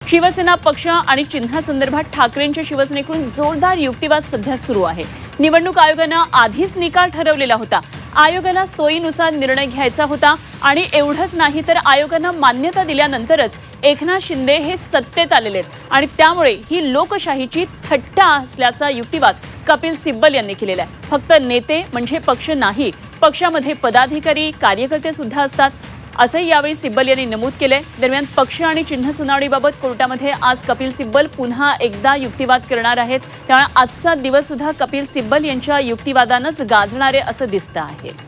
शिवसेना पक्ष आणि चिन्हासंदर्भात ठाकरेंच्या शिवसेनेकडून जोरदार युक्तिवाद सध्या सुरू आहे। निवडणूक आयोगानं आधीच निकाल ठरवलेला होता। आयोगाला सोयीनुसार निर्णय घ्यायचा होता आणि एवढंच नाही तर आयोगानं मान्यता दिल्यानंतरच एकनाथ शिंदे हे सत्तेत आलेले आहेत आणि त्यामुळे ही लोकशाहीची थट्टा असल्याचा युक्तिवाद कपिल सिब्बल यांनी केलेला आहे। फक्त नेते म्हणजे पक्ष नाही, पक्षामध्ये पदाधिकारी कार्यकर्ते सुद्धा असतात असंही यावेळी सिब्बल यांनी नमूद केले। दरम्यान पक्ष आणि चिन्ह सुनावणीबाबत कोर्टामध्ये आज कपिल सिब्बल पुन्हा एकदा युक्तिवाद करणार आहेत। त्यामुळे आजचा दिवस सुद्धा कपिल सिब्बल यांच्या युक्तिवादानंच गाजणार आहे असं दिसतं आहे।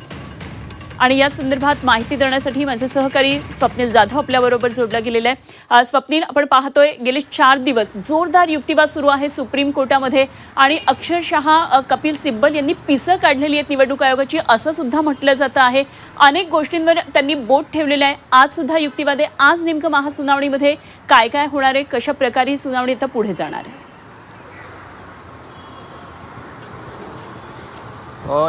आणि या संदर्भात माहिती देण्यासाठी माझे सहकारी स्वप्नील जाधव आपल्याबरोबर जोडला गेलेला आहे। स्वप्नील, आपण पाहतोय गेले 4 दिवस जोरदार युक्तिवाद सुरू आहे सुप्रीम कोर्टामध्ये आणि अक्षरशः कपिल सिब्बल यांनी पिसं काढलेली आहेत निवडणूक आयोगाची असं सुद्धा म्हटलं जातं आहे। अनेक गोष्टींवर त्यांनी बोट ठेवलेलं आहे। आज सुद्धा युक्तिवाद आहे। आज नेमकं महासुनावणीमध्ये काय काय होणार आहे, कशा प्रकारे ही सुनावणी आता पुढे जाणार आहे?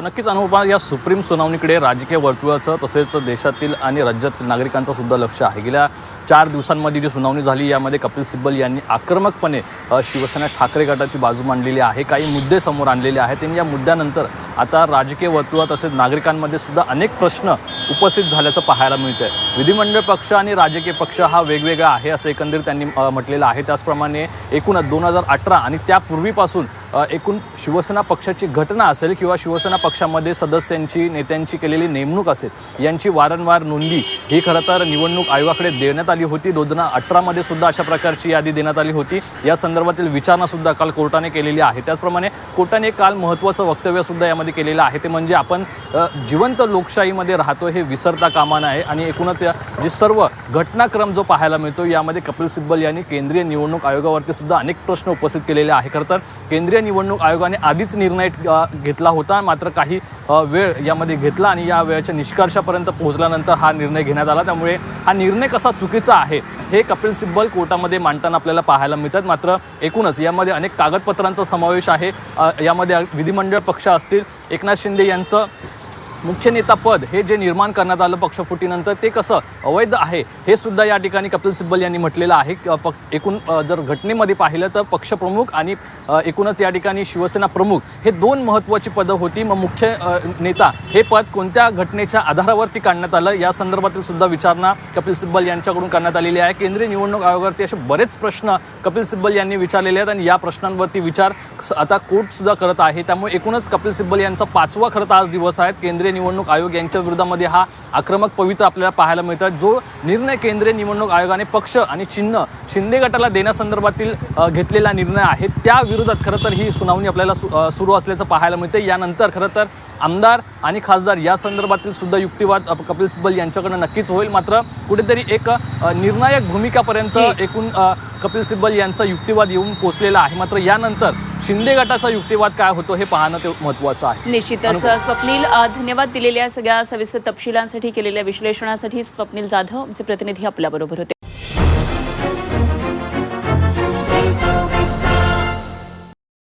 नक्कीच अनुपमा, या सुप्रीम सुनावणीकडे राजकीय वर्तुळाचं तसेच देशातील आणि राज्यातील नागरिकांचं सुद्धा लक्ष आहे। गेल्या 4 दिवसांमध्ये जी सुनावणी झाली यामध्ये कपिल सिब्बल यांनी आक्रमकपणे शिवसेना ठाकरे गटाची बाजू मांडलेली आहे। काही मुद्दे समोर आणलेले आहेत आणि या मुद्द्यानंतर आता राजकीय वर्तुळात तसेच नागरिकांमध्ये सुद्धा अनेक प्रश्न उपस्थित झाल्याचं पाहायला मिळतंय। विधिमंडळ पक्ष आणि राजकीय पक्ष हा वेगवेगळा आहे असं एकंदरीत त्यांनी म्हटलेलं आहे। त्याचप्रमाणे एकूणच 2018 आणि त्यापूर्वीपासून एकूण शिवसेना पक्षाची घटना असेल किंवा शिवसेना पक्षामध्ये सदस्यांची नेत्यांची केलेली नेमणूक असेल यांची वारंवार नोंदी ही खरं तर निवडणूक आयोगाकडे देण्यात आली होती। 2018 मध्ये सुद्धा अशा प्रकारची यादी देण्यात आली होती। या संदर्भातील विचारणा सुद्धा काल कोर्टाने केलेली आहे। त्याचप्रमाणे कोर्टाने काल महत्त्वाचं वक्तव्य सुद्धा यामध्ये केलेलं आहे, ते म्हणजे आपण जिवंत लोकशाहीमध्ये राहतो हे विसरता कामा नये आणि एकूणच जे सर्व घटनाक्रम जो पाहायला मिळतो यामध्ये कपिल सिब्बल यांनी केंद्रीय निवडणूक आयोगावरती सुद्धा अनेक प्रश्न उपस्थित केलेले आहे। खरं तर केंद्रीय निवडणूक आयोगाने आधीच निर्णय घेतला होता, मात्र काही वेळ यामध्ये घेतला आणि या वेळेच्या निष्कर्षापर्यंत पोहोचल्यानंतर हा निर्णय घेण्यात आला। त्यामुळे हा निर्णय कसा चुकीचा आहे हे कपिल सिब्बल कोर्टामध्ये मांडताना आपल्याला पाहायला मिळतात। मात्र एकूणच यामध्ये अनेक कागदपत्रांचा समावेश आहे। यामध्ये विधिमंडळ पक्ष असतील, एकनाथ शिंदे यांचं मुख्य नेता पद हे जे निर्माण करण्यात आलं पक्षफुटीनंतर ते कसं अवैध आहे हे सुद्धा या ठिकाणी कपिल सिब्बल यांनी म्हटलेलं आहे। एकूण जर घटनेमध्ये पाहिलं तर पक्षप्रमुख आणि एकूणच या ठिकाणी शिवसेना प्रमुख हे 2 महत्त्वाची पदं होती। मग मुख्य नेता हे पद कोणत्या घटनेच्या आधारावरती काढण्यात आलं या संदर्भातील सुद्धा विचारणा कपिल सिब्बल यांच्याकडून करण्यात आलेली आहे। केंद्रीय निवडणूक आयोगावरती असे बरेच प्रश्न कपिल सिब्बल यांनी विचारलेले आहेत आणि या प्रश्नांवरती विचार आता कोर्ट सुद्धा करत आहे। त्यामुळे एकूणच कपिल सिब्बल यांचा 5वा खरं तर आज दिवस आहे। केंद्रीय निवडणूक आयोग यांच्या विरोधामध्ये हा आक्रमक पवित्र आपल्याला पाहायला मिळतात। जो निर्णय केंद्रीय निवडणूक आयोगाने पक्ष आणि चिन्ह शिंदे गटाला देण्यासंदर्भातील घेतलेला निर्णय आहे त्या विरोधात खरं तर ही सुनावणी आपल्याला सुरू असल्याचं पाहायला मिळते। यानंतर खरं तर आमदार आणि खासदार या संदर्भातील सुद्धा युक्तिवाद कपिल सिब्बल यांच्याकडनं नक्कीच होईल। मात्र कुठेतरी एक निर्णायक भूमिकापर्यंत एकूण कपिल सिब्बल यांचा युक्तिवाद येऊन पोहोचलेला आहे। मात्र यानंतर शिंदे गटाचा युक्तिवाद काय होतो हे पाहणं ते महत्त्वाचं आहे। निश्चितच स्वप्नील, धन्यवाद दिलेल्या सगळ्या सविस्तर तपशिलांसाठी, केलेल्या विश्लेषणासाठी। स्वप्नील जाधव आमचे प्रतिनिधी आपल्याबरोबर होते।